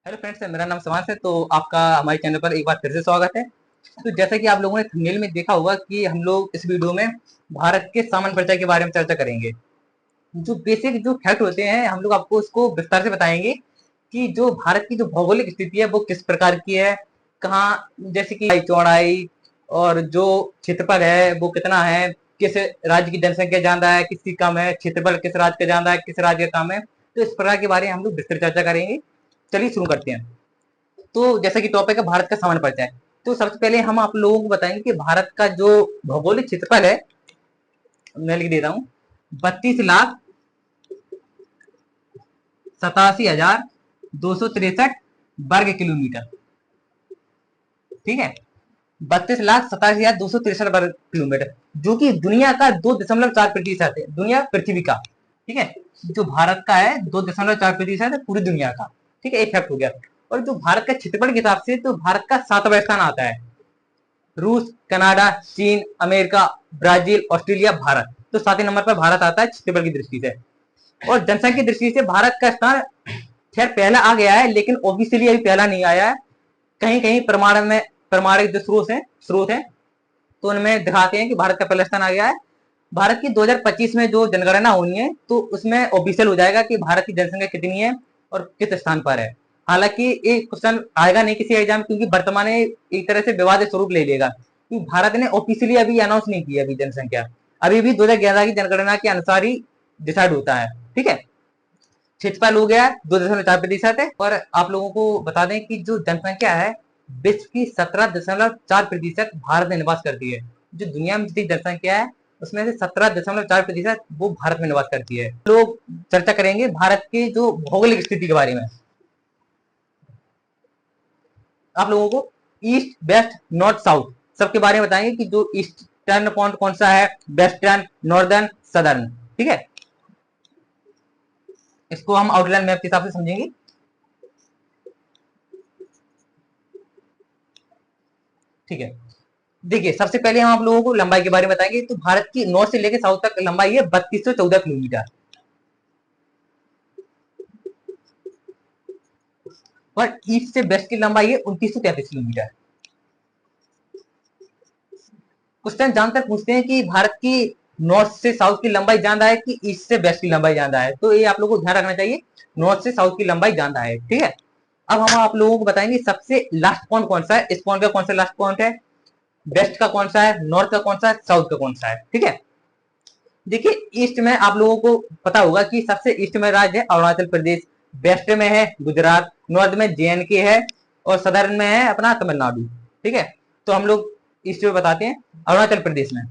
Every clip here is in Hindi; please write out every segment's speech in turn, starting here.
हेलो फ्रेंड्स, मेरा नाम शिवांश है। तो आपका हमारे चैनल पर एक बार फिर से स्वागत है। तो जैसा कि आप लोगों ने थंबनेल में देखा होगा कि हम लोग इस वीडियो में भारत के सामान्य परिचय के बारे में चर्चा करेंगे। जो बेसिक जो फैक्ट होते हैं हम लोग आपको उसको विस्तार से बताएंगे कि जो भारत की जो भौगोलिक स्थिति है वो किस प्रकार की है, कहाँ जैसे कि चौड़ाई और जो क्षेत्रफल है वो कितना है, किस राज्य की जनसंख्या ज्यादा है, किसकी कम है, क्षेत्रफल किस राज्य का ज्यादा है, किस राज्य का कम है। तो इस प्रकार के बारे में हम लोग विस्तृत चर्चा करेंगे। चलिए शुरू करते हैं। तो जैसा कि टॉपिक है भारत का सामान्य परिचय। तो सबसे पहले हम आप लोगों को बताएंगे कि भारत का जो भौगोलिक क्षेत्रफल है, मैं लिख देता हूँ, 32,87,263 वर्ग किलोमीटर। ठीक है, 32,87,263 वर्ग किलोमीटर, जो कि दुनिया का 2.4% है, दुनिया पृथ्वी का। ठीक है, जो भारत का है 2.4% है पूरी दुनिया का। ठीक है, एक फैक्ट हो गया। और जो भारत का क्षेत्रफल के हिसाब से तो भारत का 7वां स्थान आता है। रूस, कनाडा, चीन, अमेरिका, ब्राजील, ऑस्ट्रेलिया, भारत। तो 7वें नंबर पर भारत आता है क्षेत्रफल की दृष्टि से। और जनसंख्या की दृष्टि से भारत का स्थान खैर पहला आ गया है, लेकिन ऑफिशियली अभी पहला नहीं आया है। कहीं कहीं प्रमाणिक जो स्रोत है तो उनमें दिखाते हैं कि भारत का पहला स्थान आ गया है। भारत की 2025 में जो जनगणना होनी है तो उसमें ऑफिशियल हो जाएगा कि भारत की जनसंख्या कितनी है और किस स्थान पर है। हालांकि ये क्वेश्चन आएगा नहीं किसी एग्जाम, क्योंकि वर्तमान में एक तरह से विवादित स्वरूप ले लेगा, क्योंकि भारत ने ऑफिशियली अभी अनाउंस नहीं की अभी जनसंख्या। अभी भी 2011 की जनगणना के अनुसार ही डिसाइड होता है। ठीक है, क्षेत्रफल हो गया 2.4% है। और आप लोगों को बता दें कि जो जनसंख्या है विश्व की 17.4% भारत में निवास करती है। जो दुनिया में जितनी जनसंख्या है उसमें से 17.4% वो भारत में निवास करती है। लोग चर्चा करेंगे भारत की जो भौगोलिक स्थिति के बारे में। आप लोगों को ईस्ट, वेस्ट, नॉर्थ, साउथ सबके बारे में बताएंगे कि जो ईस्टर्न पॉइंट कौन सा है, वेस्टर्न, नॉर्दर्न, सदर्न। ठीक है, इसको हम आउटलाइन मैप के हिसाब से समझेंगे। ठीक है, देखिए सबसे पहले हम आप लोगों को लंबाई के बारे में बताएंगे। तो भारत की नॉर्थ से लेकर साउथ तक लंबाई है 3214 किलोमीटर, और ईस्ट से वेस्ट की लंबाई है 2933 किलोमीटर। क्वेश्चन जानकर पूछते हैं कि भारत की नॉर्थ से साउथ की लंबाई ज्यादा है कि ईस्ट से वेस्ट की लंबाई ज्यादा है। तो ये आप लोगों को ध्यान रखना चाहिए, नॉर्थ से साउथ की लंबाई ज्यादा है। ठीक है, अब हम आप लोगों को बताएंगे सबसे लास्ट पॉइंट कौन सा है, इस पॉइंट का कौन सा लास्ट पॉइंट है, वेस्ट का कौन सा है, नॉर्थ का कौन सा है, साउथ का कौन सा है। ठीक है, देखिए ईस्ट में आप लोगों को पता होगा कि सबसे ईस्ट में राज्य है अरुणाचल प्रदेश, वेस्ट में है गुजरात, नॉर्थ में JNK है, और सदर्न में है अपना तमिलनाडु। ठीक है, तो हम लोग ईस्ट में बताते हैं अरुणाचल प्रदेश में।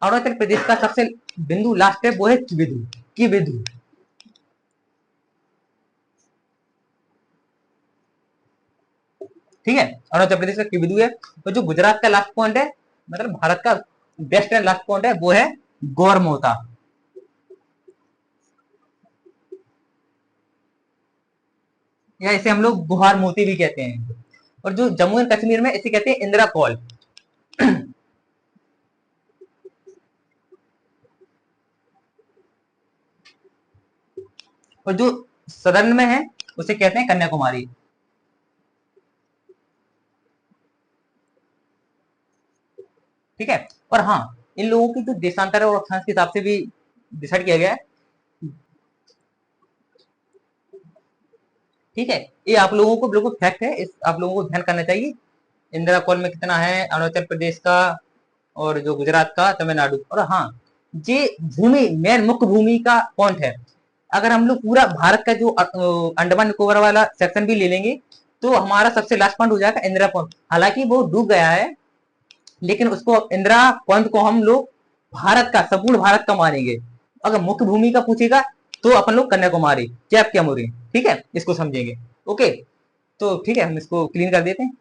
अरुणाचल प्रदेश का सबसे बिंदु लास्ट है वो है किबिधु। ठीक है, अरुणाचल प्रदेश का किबिधु है। और जो गुजरात का लास्ट पॉइंट है, मतलब भारत का बेस्ट एंड लास्ट पॉइंट है, वो है गौरमोता। या इसे हम लोग गुहार मोती भी कहते हैं। और जो जम्मू एंड कश्मीर में इसे कहते हैं इंदिरा कॉल। और जो सदर्न में है उसे कहते हैं कन्याकुमारी। ठीक है, और हाँ, इन लोगों की जो देशांतर और अक्षांश के हिसाब से भी डिसाइड किया गया है। ठीक है, ये आप लोगों को बिल्कुल फैक्ट है, इस आप लोगों को ध्यान करना चाहिए। इंदिरा कॉल में कितना है अरुणाचल प्रदेश का, और जो गुजरात का, तमिलनाडु। और हाँ, ये भूमि मेन मुख्य भूमि का पॉइंट है। अगर हम लोग पूरा भारत का जो अंडमान निकोबार वाला सेक्शन भी ले लेंगे तो हमारा सबसे लास्ट पॉइंट हो जाएगा इंदिरा पॉइंट। हालांकि वो डूब गया है, लेकिन उसको इंदिरा पॉइंट को हम लोग भारत का, संपूर्ण भारत का मानेंगे। अगर मुख्य भूमि का पूछेगा तो अपन लोग कन्याकुमारी, कैप कैमूरी। ठीक है, इसको समझेंगे। ओके, तो ठीक है, हम इसको क्लीन कर देते हैं।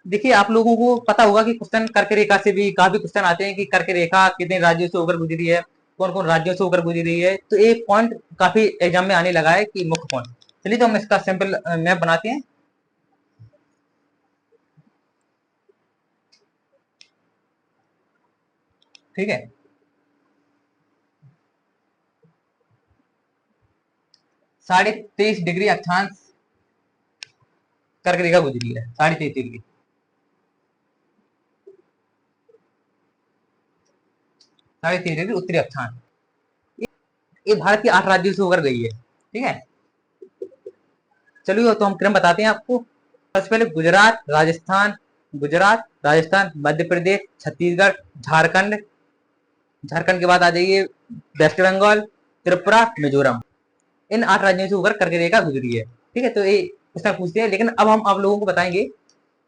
देखिए आप लोगों को पता होगा कि क्वेश्चन कर्क रेखा से भी काफी क्वेश्चन आते हैं कि कर्क रेखा कितने राज्यों से होकर गुजरी है, कौन कौन राज्यों से होकर गुजरी है। तो एक पॉइंट काफी एग्जाम में आने लगा है कि मुख्य पॉइंट, चलिए तो हम इसका सिंपल मैप बनाते हैं। ठीक है, 23.5 डिग्री अक्षांश कर्क रेखा गुजरी है, 23.5 डिग्री। 23.5 डिग्री उत्तरी अक्षांश। ये भारत के 8 राज्यों से होकर गई है। ठीक है, चलिए तो हम क्रम बताते हैं आपको। सबसे पहले गुजरात, राजस्थान, मध्य प्रदेश, छत्तीसगढ़, झारखंड। झारखंड के बाद आ जाइए वेस्ट बंगाल, त्रिपुरा, मिजोरम। इन 8 राज्यों से होकर कर्क रेखा गुजरी है। ठीक है, तो ये क्वेश्चन पूछते हैं, लेकिन अब हम आप लोगों को बताएंगे।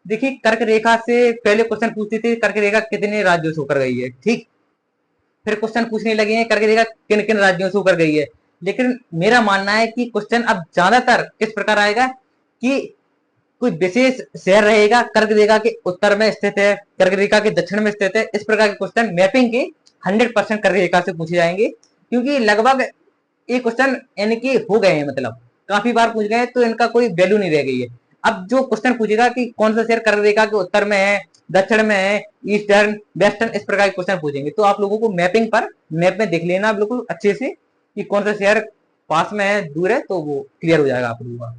देखिए, कर्क रेखा से पहले क्वेश्चन पूछते थे कर्क रेखा कितने राज्यों से होकर गई है। ठीक, फिर क्वेश्चन पूछने लगे हैं कर्क रेखा किन किन राज्यों से होकर गई है। लेकिन मेरा मानना है कि क्वेश्चन अब ज्यादातर किस प्रकार आएगा कि कोई विशेष शहर रहेगा, कर्क रेखा के उत्तर में स्थित है, कर्क रेखा के दक्षिण में स्थित है। इस प्रकार के क्वेश्चन मैपिंग के 100% कर्क रेखा से पूछे जाएंगे, क्योंकि लगभग ये क्वेश्चन इनके हो गए हैं, मतलब काफी बार पूछ गए, तो इनका कोई वैल्यू नहीं रह गई है। अब जो क्वेश्चन पूछेगा कि कौन सा शहर कर्क रेखा के उत्तर में है, दक्षिण में है, ईस्टर्न, वेस्टर्न, इस प्रकार के क्वेश्चन पूछेंगे, तो आप लोगों को मैपिंग पर मैप में देख लेना बिल्कुल अच्छे से कि कौन सा शहर पास में है, दूर है, तो वो क्लियर हो जाएगा आप लोगों का।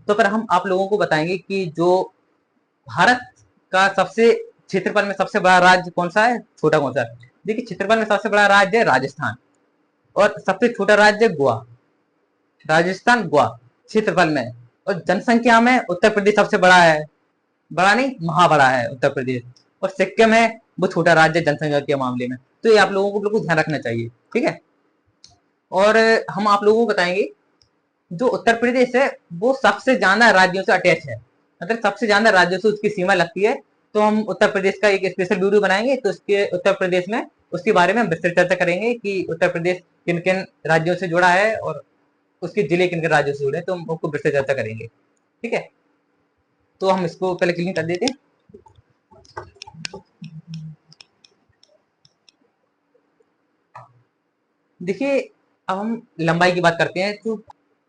तो फिर हम आप लोगों को बताएंगे कि जो भारत का सबसे क्षेत्रफल में सबसे बड़ा राज्य कौन सा है, छोटा कौन सा है। देखिए, क्षेत्रफल में सबसे बड़ा राज्य है राजस्थान, और सबसे छोटा राज्य गोवा। राजस्थान, गोवा क्षेत्रफल में, और जनसंख्या में उत्तर प्रदेश सबसे बड़ा है, बड़ा नहीं, महाबड़ा है उत्तर प्रदेश। और सिक्किम है, वो छोटा राज्य जनसंख्या के मामले में। तो ये आप लोगों को बिल्कुल ध्यान रखना चाहिए। ठीक है, और हम आप लोगों को बताएंगे जो उत्तर प्रदेश है वो सबसे ज्यादा राज्यों से अटैच है, मतलब सबसे ज्यादा राज्यों से उसकी सीमा लगती है। तो हम उत्तर प्रदेश का एक स्पेशल वीडियो बनाएंगे, तो उसके उत्तर प्रदेश में उसके बारे में हम विस्तृत चर्चा करेंगे कि उत्तर प्रदेश किन किन राज्यों से जुड़ा है और उसके जिले किन किन राज्यों से जुड़े हैं, तो हम उसको विस्तृत चर्चा करेंगे। ठीक है, तो हम इसको पहले क्लीन कर देते हैं। देखिए, अब हम लंबाई की बात करते हैं, तो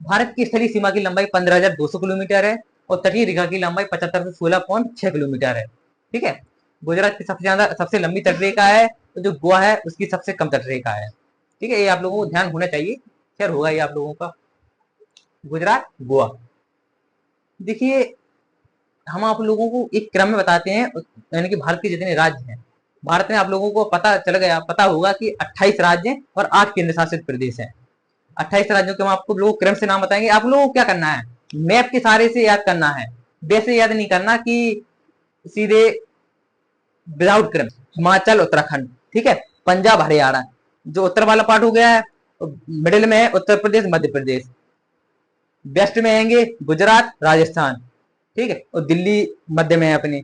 भारत की स्थलीय सीमा की लंबाई 15,200 किलोमीटर है, और तटीय रेखा की लंबाई 75 से 16.6 किलोमीटर है। ठीक है, गुजरात की सबसे लंबी तटरेखा है, तो जो गोवा है उसकी सबसे कम तटरेखा है। ठीक है, ये आप लोगों को ध्यान होना चाहिए, खैर होगा ये आप लोगों का। गुजरात, गोवा। देखिए, हम आप लोगों को एक क्रम में बताते हैं, यानी कि भारत के जितने राज्य हैं, भारत में आप लोगों को पता होगा कि 28 राज्य हैं और 8 केंद्र शासित प्रदेश हैं। 28 राज्यों के हम आपको लोग क्रम से नाम बताएंगे। आप लोगों को क्या करना है, मैप के सहारे से याद करना है, वैसे याद नहीं करना कि सीधे विदाउट क्रम। हिमाचल, उत्तराखंड, ठीक है, पंजाब, हरियाणा, जो उत्तर वाला पार्ट हो गया है, मिडिल में है उत्तर प्रदेश, मध्य प्रदेश, वेस्ट में आएंगे गुजरात, राजस्थान, ठीक है, और दिल्ली मध्य में है अपनी।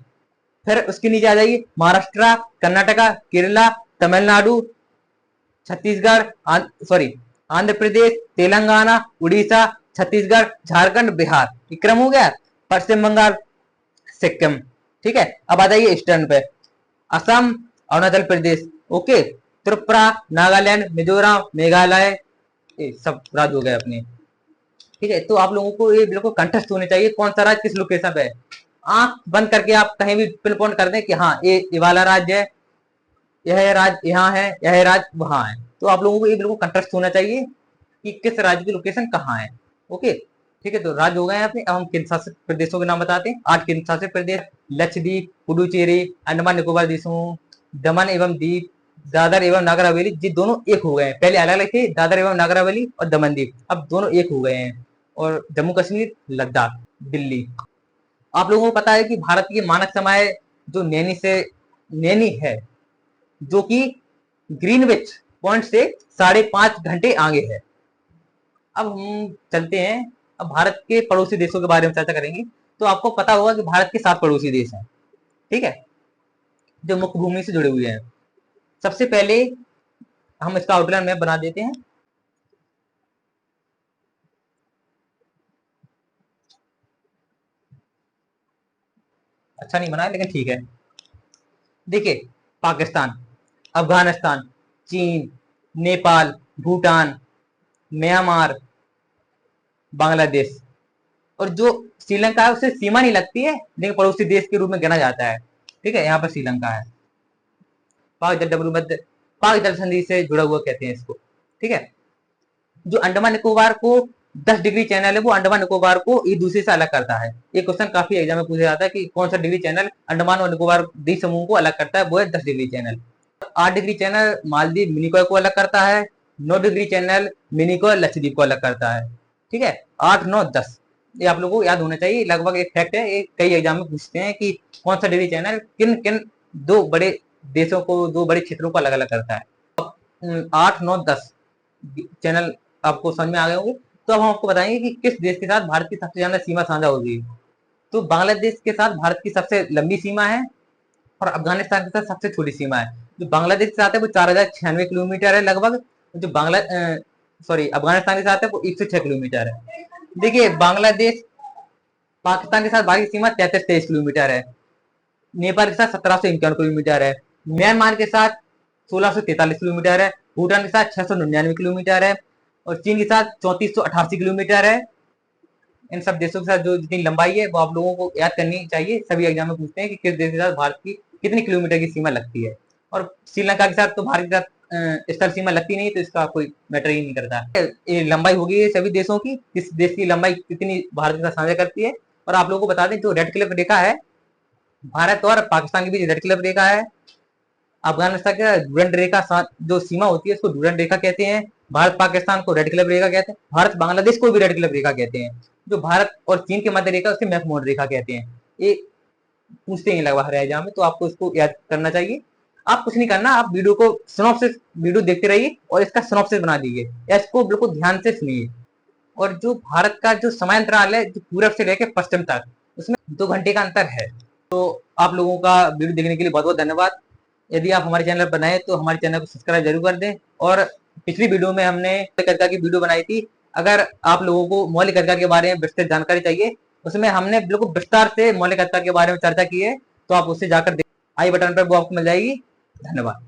फिर उसके नीचे आ जाइए महाराष्ट्र, कर्नाटका, केरला, तमिलनाडु, छत्तीसगढ़, सॉरी आंध्र प्रदेश, तेलंगाना, उड़ीसा, छत्तीसगढ़, झारखंड, बिहार, क्रम हो गया। पश्चिम बंगाल, सिक्किम। ठीक है, अब आ जाइए ईस्टर्न पे, असम, अरुणाचल प्रदेश, ओके, त्रिपुरा, नागालैंड, मिजोरम, मेघालय, ये सब राज्य हो गए अपने। ठीक है, तो आप लोगों को ये बिल्कुल कंठस्थ होने चाहिए कौन सा राज्य किस लोकेशन पे है। आंख बंद करके आप कहीं भी पिन पॉइंट कर दें कि हाँ ये वाला राज्य है, यह राज्य यहाँ है, यह राज्य वहां है। तो आप लोगों को ये बिल्कुल कंठस्थ होना चाहिए कि किस राज्य की लोकेशन कहाँ है। ओके, ठीक है, तो राज्य हो गए अपने। अब हम केंद्र शासित प्रदेशों के नाम बताते हैं। 8 केंद्र शासित प्रदेश: लक्षद्वीप, पुडुचेरी, अंडमान निकोबार द्वीपों, दमन एवं दीप, दादर एवं नागर हवेली। ये दोनों एक हो गए हैं, पहले अलग अलग थे, दादर एवं नागर हवेली और दमन दीप, अब दोनों एक हो गए हैं। और जम्मू कश्मीर, लद्दाख, दिल्ली। आप लोगों को पता है कि भारत की मानक समय जो नैनी है, जो कि ग्रीनविच पॉइंट से 5.5 घंटे आगे है। अब हम चलते हैं, अब भारत के पड़ोसी देशों के बारे में चर्चा करेंगे। तो आपको पता होगा कि भारत के 7 पड़ोसी देश हैं, ठीक है, जो मुख्य भूमि से जुड़े हुए हैं। सबसे पहले हम इसका आउटलाइन मैप बना देते हैं। अच्छा नहीं बनाया, लेकिन ठीक है। देखिए, पाकिस्तान, अफगानिस्तान, चीन, नेपाल, भूटान, म्यांमार, बांग्लादेश, और जो श्रीलंका है उससे सीमा नहीं लगती है, लेकिन पड़ोसी देश के रूप में गिना जाता है। ठीक है, यहाँ पर श्रीलंका है। पाक जल डब्ल्यू मध्य पाक जल संधि से जुड़ा हुआ कहते हैं इसको। ठीक है, जो अंडमान निकोबार को 10 डिग्री चैनल है, वो अंडमान निकोबार को एक दूसरे से अलग करता है। ये क्वेश्चन काफी एग्जाम में पूछा जाता है कि कौन सा डिग्री चैनल अंडमान और निकोबार द्वीप समूह को अलग करता है, वो है 10 degree channel. 8 degree channel Maldives Minicoy को अलग करता है। 9 डिग्री चैनल मिनिकॉय लक्षद्वीप को अलग करता है। ठीक है, 8, 9, 10 ये आप लोगों को याद होना चाहिए। लगभग एक फैक्ट है, कई एग्जाम में पूछते हैं कि कौन सा डिग्री चैनल किन किन दो बड़े देशों को, दो बड़े क्षेत्रों को अलग अलग करता है। 8, 9, 10 चैनल आपको समझ में आ गए होंगे। तो अब हम आपको बताएंगे कि किस देश के साथ भारत की सबसे ज्यादा सीमा साझा होगी। तो बांग्लादेश के साथ भारत की सबसे लंबी सीमा है और अफगानिस्तान के साथ सबसे छोटी सीमा है। जो बांग्लादेश के साथ है वो 4096 किलोमीटर है लगभग। जो अफगानिस्तान के साथ है वो 106 किलोमीटर है। देखिए, बांग्लादेश पाकिस्तान के साथ भारत की सीमा 33-23 किलोमीटर है। नेपाल के साथ 1751 किलोमीटर है। म्यांमार के साथ 1643 किलोमीटर है। भूटान के साथ 699 किलोमीटर है और चीन के साथ 3488 किलोमीटर है। इन सब देशों के साथ जो जितनी लंबाई है वो आप लोगों को याद करनी चाहिए। सभी एग्जाम में पूछते हैं कि किस देश के साथ भारत की कितनी किलोमीटर की सीमा लगती है। और श्रीलंका के साथ तो भारत के साथ स्थल सीमा लगती नहीं, तो इसका कोई मैटर ही नहीं करता। ये लंबाई होगी सभी देशों की, किस देश की लंबाई कितनी भारत के साथ साझा करती है। और आप लोगों को बता दें, जो रेड क्लिप रेखा है भारत और पाकिस्तान के बीच रेड क्लिप रेखा है। अफगानिस्तान का डूरंड रेखा जो सीमा होती है उसको डूरंड रेखा कहते हैं। भारत पाकिस्तान को रेड क्लिप रेखा कहते हैं। भारत बांग्लादेश को भी रेड क्लिप रेखा कहते हैं। जो भारत और चीन के मध्य रेखा उसके मैकमोहन रेखा कहते हैं। ये पूछते हैं लगभग हर एग्जाम में, तो आपको इसको याद करना चाहिए। आप कुछ नहीं करना, आप वीडियो को सिनॉप्सिस वीडियो देखते रहिए और इसका सिनॉप्सिस बना दीजिए या इसको बिल्कुल ध्यान से सुनिए। और जो भारत का जो समय अंतराल है, जो पूरब से लेकर पश्चिम तक, उसमें 2 घंटे का अंतर है। तो आप लोगों का वीडियो देखने के लिए बहुत बहुत धन्यवाद। यदि आप हमारे चैनल पर नए तो हमारे चैनल को सब्सक्राइब जरूर कर दें। और पिछली वीडियो में हमने कर्का की वीडियो बनाई थी। अगर आप लोगों को मौलिक कर्का के बारे में विस्तृत जानकारी चाहिए, उसमें हमने बिल्कुल विस्तार से मौलिक कर्का के बारे में चर्चा की है, तो आप उससे जाकर आई बटन पर वो आपको मिल जाएगी। धन्यवाद।